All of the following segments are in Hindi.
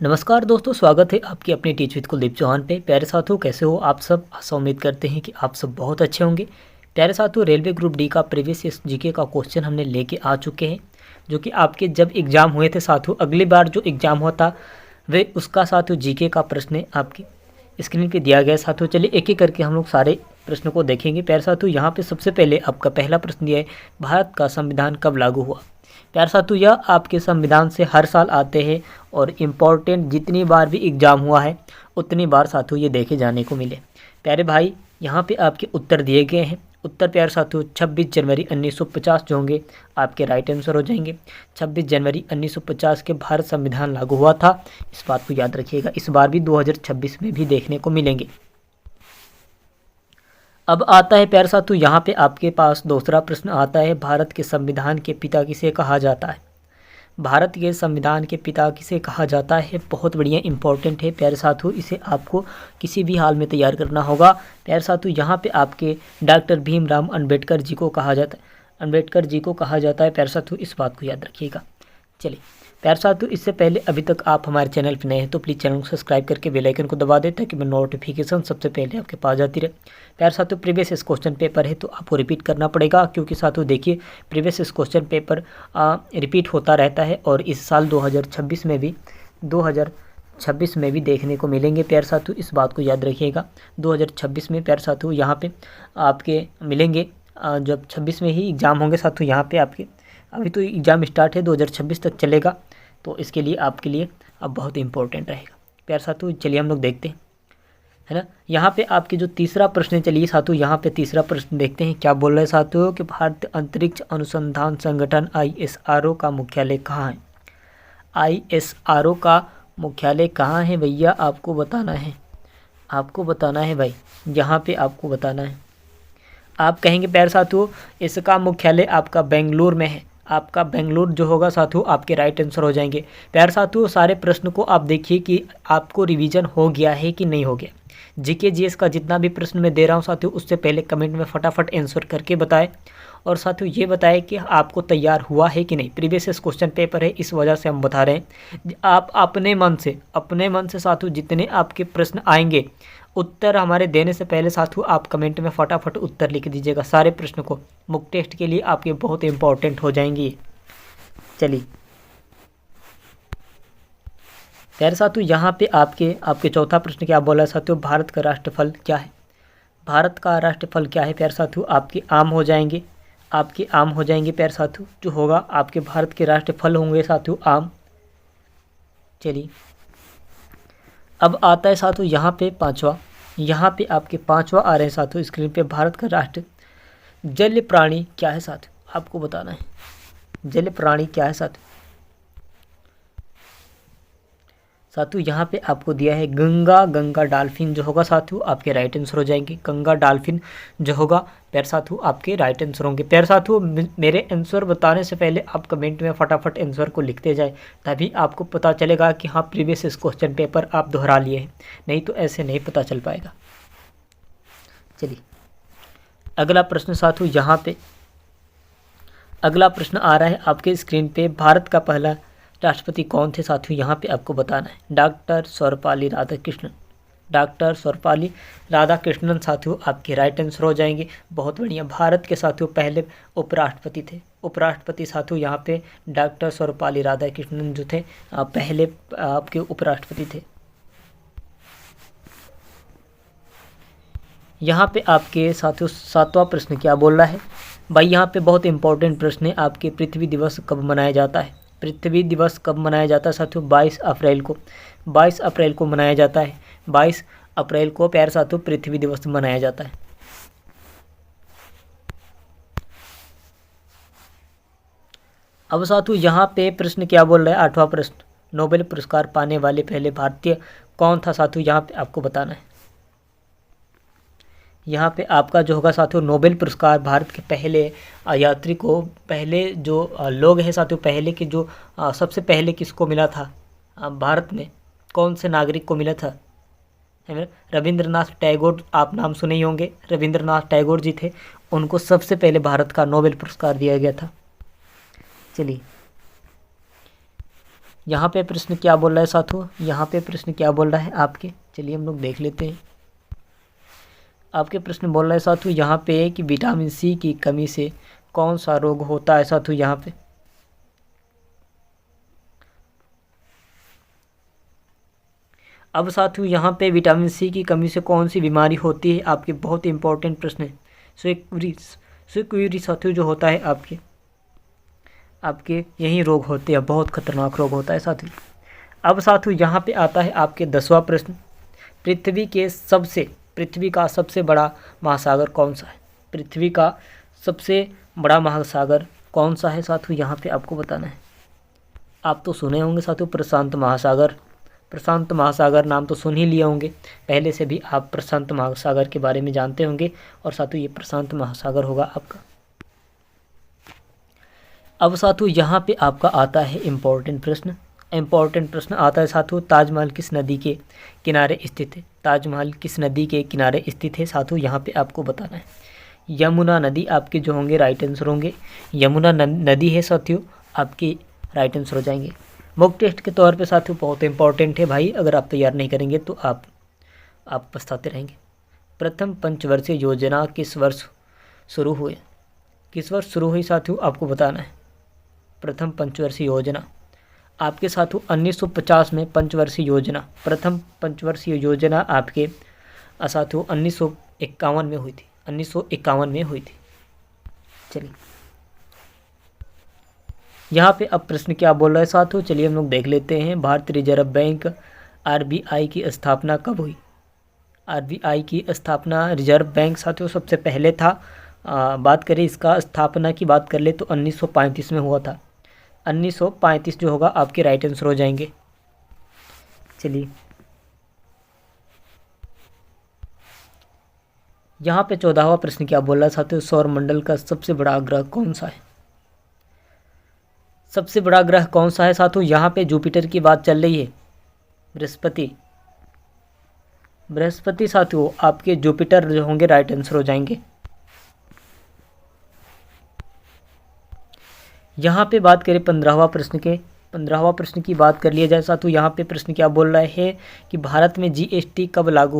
नमस्कार दोस्तों, स्वागत है आपकी अपनी टीच विद कुलदीप चौहान पे। प्यारे साथियों, कैसे हो आप सब? आशा उम्मीद करते हैं कि आप सब बहुत अच्छे होंगे। प्यारे साथियों, रेलवे ग्रुप डी का प्रीवियस जीके का क्वेश्चन हमने लेके आ चुके हैं, जो कि आपके जब एग्ज़ाम हुए थे साथियों, अगली बार जो एग्ज़ाम हुआ था वे उसका साथियों जीके का प्रश्न आपकी स्क्रीन पे दिया गया है। साथियों चलिए एक एक करके हम लोग सारे प्रश्नों को देखेंगे। प्यारे साथियों, यहाँ पे सबसे पहले आपका पहला प्रश्न दिया है, भारत का संविधान कब लागू हुआ? प्यारे साथियों, यह आपके संविधान से हर साल आते हैं और इम्पॉर्टेंट जितनी बार भी एग्ज़ाम हुआ है उतनी बार साथियों ये देखे जाने को मिले। प्यारे भाई, यहाँ पे आपके उत्तर दिए गए हैं। उत्तर प्यारे साथियों 26 जनवरी 1950 जो होंगे आपके राइट आंसर हो जाएंगे। 26 जनवरी 1950 के भारत संविधान लागू हुआ था, इस बात को याद रखिएगा। इस बार भी 2026 में भी देखने को मिलेंगे। अब आता है प्यारे साथियों, यहाँ पे आपके पास दूसरा प्रश्न आता है, भारत के संविधान के पिता किसे कहा जाता है? भारत के संविधान के पिता किसे कहा जाता है? बहुत बढ़िया इंपॉर्टेंट है प्यारे साथियों, इसे आपको किसी भी हाल में तैयार करना होगा। प्यारे साथियों, यहाँ पे आपके डॉक्टर भीमराव अंबेडकर जी को कहा जाता है। अंबेडकर जी को कहा जाता है प्यारे साथियों, इस बात को याद रखिएगा। चलिए प्यारे साथियों, इससे पहले अभी तक आप हमारे चैनल पर नए हैं तो प्लीज़ चैनल को सब्सक्राइब करके बेल आइकन को दबा दें ताकि मैं नोटिफिकेशन सबसे पहले आपके पास जाती रहे। प्यारे साथियों, प्रीवियस इस क्वेश्चन पेपर है तो आपको रिपीट करना पड़ेगा, क्योंकि साथियों देखिए प्रीवियस इस क्वेश्चन पेपर रिपीट होता रहता है और इस साल 2026 में भी देखने को मिलेंगे। प्यारे साथियों, इस बात को याद रखिएगा। 2026 में प्यारे साथियों यहाँ पे आपके मिलेंगे, जब 26 में ही एग्ज़ाम होंगे साथियों। यहाँ पे आपके अभी तो एग्ज़ाम स्टार्ट है, 2026 तक चलेगा, तो इसके लिए आपके लिए अब बहुत इंपॉर्टेंट रहेगा। प्यारे साथियों चलिए हम लोग देखते हैं, है ना। यहाँ पे आपके जो तीसरा प्रश्न है, चलिए साथियों यहाँ पे तीसरा प्रश्न देखते हैं क्या बोल रहे हैं साथियों कि भारतीय अंतरिक्ष अनुसंधान संगठन ISRO का मुख्यालय कहाँ है? ISRO का मुख्यालय कहाँ है भैया? आपको बताना है, आपको बताना है भाई, यहाँ पे आपको बताना है। आप कहेंगे प्यारे साथियों इसका मुख्यालय आपका बेंगलुरु में है। आपका बेंगलुरु जो होगा साथियों आपके राइट आंसर हो जाएंगे। प्यारे साथियों सारे प्रश्न को आप देखिए कि आपको रिवीजन हो गया है कि नहीं हो गया। जीके जीएस का जितना भी प्रश्न मैं दे रहा हूँ साथियों, उससे पहले कमेंट में फटाफट आंसर करके बताएं। और साथियों ये बताएं कि आपको तैयार हुआ है कि नहीं। प्रीवियस क्वेश्चन पेपर है, इस वजह से हम बता रहे हैं। आप अपने मन से साथियों जितने आपके प्रश्न आएंगे, उत्तर हमारे देने से पहले साथियों आप कमेंट में फटाफट उत्तर लिख दीजिएगा सारे प्रश्न को। मुक टेस्ट के लिए आपके बहुत इंपॉर्टेंट हो जाएंगे। चलिए प्यारे साथियों यहाँ पे आपके चौथा प्रश्न क्या बोला है साथियों, भारत का राष्ट्रफल क्या है? भारत का राष्ट्रफल क्या है प्यारे साथियों? आपके आम हो जाएंगे, आपके आम हो जाएंगे प्यारे साथियों। जो होगा आपके भारत के राष्ट्रफल होंगे साथियों आम। चलिए अब आता है साथियों यहाँ पे पांचवा, यहाँ पे आपके पांचवा आ रहे हैं साथियों स्क्रीन पे, भारत का राष्ट्र जल प्राणी क्या है साथियों? आपको बताना है जल प्राणी क्या है साथियों। साथियों यहाँ पे आपको दिया है गंगा डॉल्फिन जो होगा साथियों आपके राइट आंसर हो जाएंगे। गंगा डॉल्फिन जो होगा प्यारे साथियों आपके राइट आंसर होंगे। प्यारे साथियों मेरे आंसर बताने से पहले आप कमेंट में फटाफट आंसर को लिखते जाए, तभी आपको पता चलेगा कि हाँ प्रीवियस इस क्वेश्चन पेपर आप दोहरा लिए हैं, नहीं तो ऐसे नहीं पता चल पाएगा। चलिए अगला प्रश्न साथियों यहाँ पे अगला प्रश्न आ रहा है आपके स्क्रीन पे, भारत का पहला राष्ट्रपति कौन थे साथियों? यहाँ पे आपको बताना है डॉक्टर सर्वपल्ली राधाकृष्णन। डॉक्टर सर्वपल्ली राधाकृष्णन साथियों आपके राइट आंसर हो जाएंगे। बहुत बढ़िया, भारत के साथियों पहले उपराष्ट्रपति थे। उपराष्ट्रपति साथियों यहाँ पे डॉक्टर सर्वपल्ली राधाकृष्णन जो थे पहले आपके उपराष्ट्रपति थे। यहाँ पे आपके साथियों सातवां प्रश्न क्या बोल रहा है भाई? यहाँ पे बहुत इंपॉर्टेंट प्रश्न है आपके, पृथ्वी दिवस कब मनाया जाता है? पृथ्वी दिवस कब मनाया जाता है साथियों? 22 अप्रैल को। 22 अप्रैल को मनाया जाता है। 22 अप्रैल को प्यारे साथियों पृथ्वी दिवस मनाया जाता है। अब साथियों यहाँ पे प्रश्न क्या बोल रहा है? आठवां प्रश्न, नोबेल पुरस्कार पाने वाले पहले भारतीय कौन था साथियों? यहाँ पे आपको बताना है। यहाँ पे आपका जो होगा साथियों नोबेल पुरस्कार भारत के पहले यात्री को, पहले जो लोग हैं साथियों, पहले के जो सबसे पहले किसको मिला था भारत में, कौन से नागरिक को मिला था? रविंद्रनाथ टैगोर, आप नाम सुने ही होंगे, रविंद्रनाथ टैगोर जी थे, उनको सबसे पहले भारत का नोबेल पुरस्कार दिया गया था। चलिए यहाँ पे प्रश्न क्या बोल रहा है साथियों, यहाँ पे प्रश्न क्या बोल रहा है आपके, चलिए हम लोग देख लेते हैं। आपके प्रश्न बोल रहा है साथियों यहाँ पे कि विटामिन सी की कमी से कौन सा रोग होता है साथियों। यहाँ पे अब साथियों यहाँ पे विटामिन सी की कमी से कौन सी बीमारी होती है, आपके बहुत ही इंपॉर्टेंट प्रश्न है। स्क्वेरी साथियों जो होता है आपके यही रोग होते हैं, बहुत खतरनाक रोग होता है साथियों। अब साथियों यहाँ पे आता है आपके 10वां प्रश्न, पृथ्वी का सबसे बड़ा महासागर कौन सा है। पृथ्वी का सबसे बड़ा महासागर कौन सा है साथियों, यहाँ पे आपको बताना है। आप तो सुने होंगे साथियों प्रशांत महासागर नाम तो सुन ही लिए होंगे, पहले से भी आप प्रशांत महासागर के बारे में जानते होंगे, और साथियों ये प्रशांत महासागर होगा आपका। अब साथियों यहाँ पे आपका आता है इम्पोर्टेंट प्रश्न आता है साथियों, ताजमहल किस नदी के किनारे स्थित है। ताजमहल किस नदी के किनारे स्थित है साथियों, यहाँ पे आपको बताना है। यमुना नदी आपके जो होंगे राइट आंसर होंगे, यमुना नदी है साथियों, आपके राइट आंसर हो जाएंगे। मॉक टेस्ट के तौर पे साथियों बहुत इंपॉर्टेंट है भाई, अगर आप तैयार नहीं करेंगे तो आप पछताते रहेंगे। प्रथम पंचवर्षीय योजना किस वर्ष शुरू हुई साथियों, आपको बताना है। प्रथम पंचवर्षीय योजना आपके साथियों 1950 में प्रथम पंचवर्षीय योजना आपके साथियों 1951 में हुई थी। चलिए यहाँ पे अब प्रश्न क्या बोल रहा है साथियों, चलिए हम लोग देख लेते हैं। भारतीय रिजर्व बैंक आरबीआई की स्थापना कब हुई। आरबीआई की स्थापना रिजर्व बैंक साथियों सबसे पहले था, बात करें इसका स्थापना की बात कर ले तो 1935 में हुआ था। 1935 जो होगा आपके राइट आंसर हो जाएंगे। चलिए यहाँ पे 14वां प्रश्न क्या बोल रहा है साथियों, सौर मंडल का सबसे बड़ा ग्रह कौन सा है। सबसे बड़ा ग्रह कौन सा है साथियों, यहाँ पे जुपिटर की बात चल रही है। बृहस्पति साथियों आपके जुपिटर जो होंगे राइट आंसर हो जाएंगे। यहाँ पे बात करें 15वां प्रश्न की बात कर लिया जाए साथियों, यहाँ पे प्रश्न क्या बोल रहा है कि भारत में जीएसटी कब लागू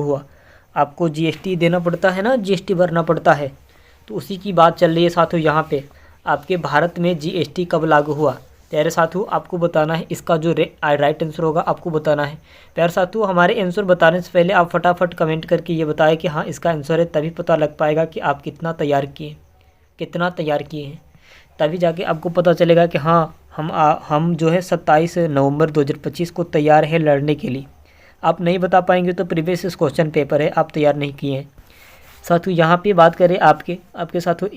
हुआ। आपको जीएसटी देना पड़ता है ना, जीएसटी भरना पड़ता है, तो उसी की बात चल रही है साथियों। यहाँ पे आपके भारत में जीएसटी कब लागू हुआ, प्यारे साथियों आपको बताना है। इसका जो राइट आंसर होगा आपको बताना है। प्यारे साथियों हमारे आंसर बताने से पहले आप फटाफट कमेंट करके ये बताएं कि हाँ इसका आंसर है, तभी पता लग पाएगा कि आप कितना तैयार किए हैं, तभी जाके आपको पता चलेगा कि हाँ हम जो है 27 नवंबर 2025 को तैयार है लड़ने के लिए। आप नहीं बता पाएंगे तो प्रीवियस क्वेश्चन पेपर है, आप तैयार नहीं किए हैं साथियों। यहाँ पे बात करें आपके साथियों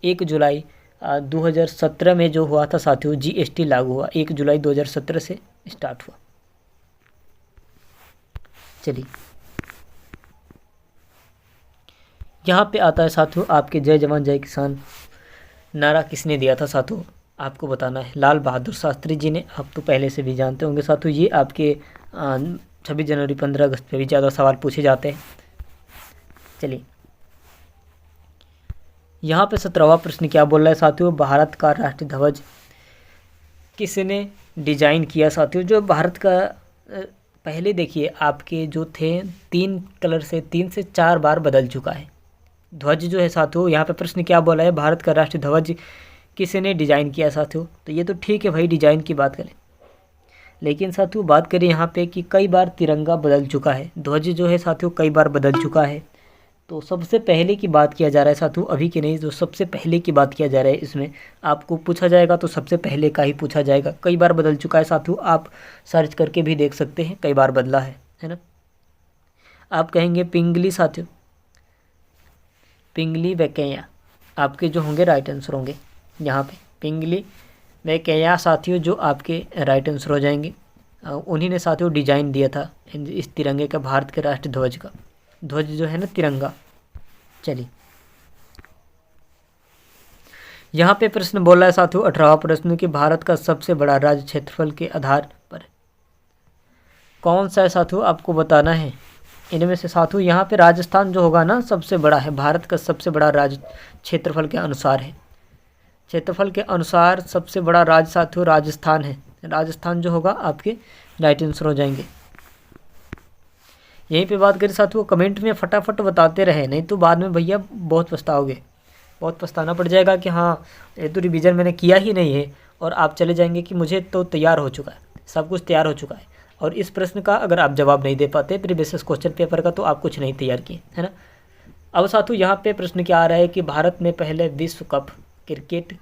1 जुलाई 2017 में जो हुआ था साथियों, जीएसटी लागू हुआ 1 जुलाई 2017 से स्टार्ट हुआ। चलिए यहाँ पे आता है साथियों आपके जय जवान जय किसान नारा किसने दिया था साथियों, आपको बताना है। लाल बहादुर शास्त्री जी ने, आप तो पहले से भी जानते होंगे साथियों। ये आपके 26 जनवरी 15 अगस्त पे भी ज़्यादा सवाल पूछे जाते हैं। चलिए यहाँ पे 17वां प्रश्न क्या बोल रहा है साथियों, भारत का राष्ट्रीय ध्वज किसने डिजाइन किया साथियों। जो भारत का पहले देखिए आपके जो थे 3 कलर से 3 से 4 बार बदल चुका है ध्वज जो है साथियों। यहाँ पे प्रश्न क्या बोला है, भारत का राष्ट्रीय ध्वज किसने डिजाइन किया साथियों। तो ये तो ठीक है भाई, डिजाइन की बात करें, लेकिन साथियों बात करें यहाँ पे कि कई बार तिरंगा बदल चुका है, ध्वज जो है साथियों कई बार बदल चुका है। तो सबसे पहले की बात किया जा रहा है साथियों, अभी की नहीं, जो सबसे पहले की बात किया जा रहा है। इसमें आपको पूछा जाएगा तो सबसे पहले का ही पूछा जाएगा। कई बार बदल चुका है साथियों, आप सर्च करके भी देख सकते हैं, कई बार बदला है ना। आप कहेंगे पिंगली साथियों, पिंगली वैकेया आपके जो होंगे राइट आंसर होंगे। यहाँ पे पिंगली वैकेया साथियों जो आपके राइट आंसर हो जाएंगे। उन्हीं ने साथियों डिजाइन दिया था इस तिरंगे का, भारत के राष्ट्रीय ध्वज का, ध्वज जो है ना तिरंगा। चलिए यहाँ पे प्रश्न बोल रहा है साथियों 18वां प्रश्न कि भारत का सबसे बड़ा राज्य क्षेत्रफल के आधार पर कौन सा है साथियों, आपको बताना है। इनमें से साथियों यहाँ पे राजस्थान जो होगा ना सबसे बड़ा है, भारत का सबसे बड़ा राज्य क्षेत्रफल के अनुसार है। क्षेत्रफल के अनुसार सबसे बड़ा राज्य साथियों राजस्थान है। राजस्थान जो होगा आपके राइट आंसर हो जाएंगे। यहीं पे बात करें साथियों, कमेंट में फटाफट बताते रहे, नहीं तो बाद में भैया बहुत पछताओगे, बहुत पछताना पड़ जाएगा कि हाँ ये तो रिवीजन मैंने किया ही नहीं है, और आप चले जाएंगे कि मुझे तो तैयार हो चुका है, सब कुछ तैयार हो चुका है, और इस प्रश्न का अगर आप जवाब नहीं दे पाते प्रीवियस क्वेश्चन पेपर का, तो आप कुछ नहीं तैयार किए, है ना। अब साथियों यहाँ पे प्रश्न क्या आ रहा है कि भारत ने पहले विश्व कप क्रिकेट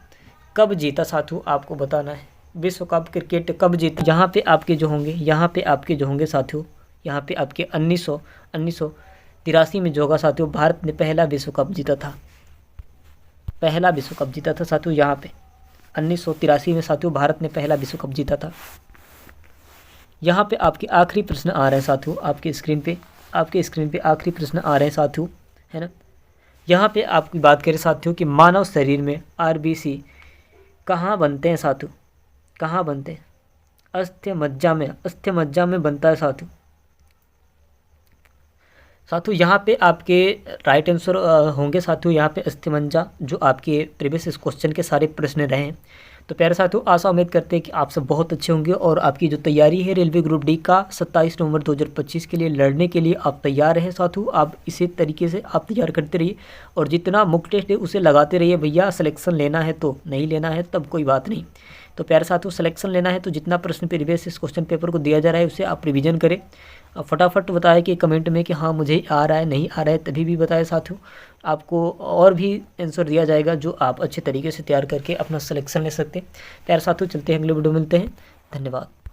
कब जीता साथियों, आपको बताना है। विश्व कप क्रिकेट कब जीता, यहाँ पे आपके जो होंगे, साथियों, यहाँ पे आपके 1983 में जो होगा साथियों, भारत ने पहला विश्व कप जीता था, पहला विश्व कप जीता था साथियों। यहाँ पे 1983 में साथियों भारत ने पहला विश्व कप जीता था। यहाँ पे आपके आखिरी प्रश्न आ रहे हैं साथियों, आपके स्क्रीन पे आखिरी प्रश्न आ रहे हैं साथियों, है ना। यहाँ पे आपकी बात करें साथियों कि मानव शरीर में आरबीसी कहाँ बनते हैं साथियों, कहाँ बनते हैं? अस्थिमज्जा में बनता है साथियों। यहाँ पे आपके राइट आंसर होंगे साथियों, यहाँ पे अस्थिमज्जा, जो आपके प्रीवियस क्वेश्चन के सारे प्रश्न रहे हैं। तो प्यारे साथियों, आशा उम्मीद करते हैं कि आप सब बहुत अच्छे होंगे, और आपकी जो तैयारी है रेलवे ग्रुप डी का 27 नवंबर 2025 के लिए लड़ने के लिए आप तैयार हैं साथियों। आप इसी तरीके से आप तैयार करते रहिए, और जितना मॉक टेस्ट है उसे लगाते रहिए। भैया सिलेक्शन लेना है तो, नहीं लेना है तब कोई बात नहीं। तो प्यारे साथियों, सिलेक्शन लेना है तो जितना प्रश्न प्रीवियस इस क्वेश्चन पेपर को दिया जा रहा है उसे आप रिवीजन करें। अब फटाफट बताएं कि कमेंट में कि हाँ मुझे आ रहा है, नहीं आ रहा है, तभी भी बताएं साथियों। आपको और भी आंसर दिया जाएगा जो आप अच्छे तरीके से तैयार करके अपना सिलेक्शन ले सकते हैं। प्यारे साथियों, चलते हैं अगले वीडियो, मिलते हैं, धन्यवाद।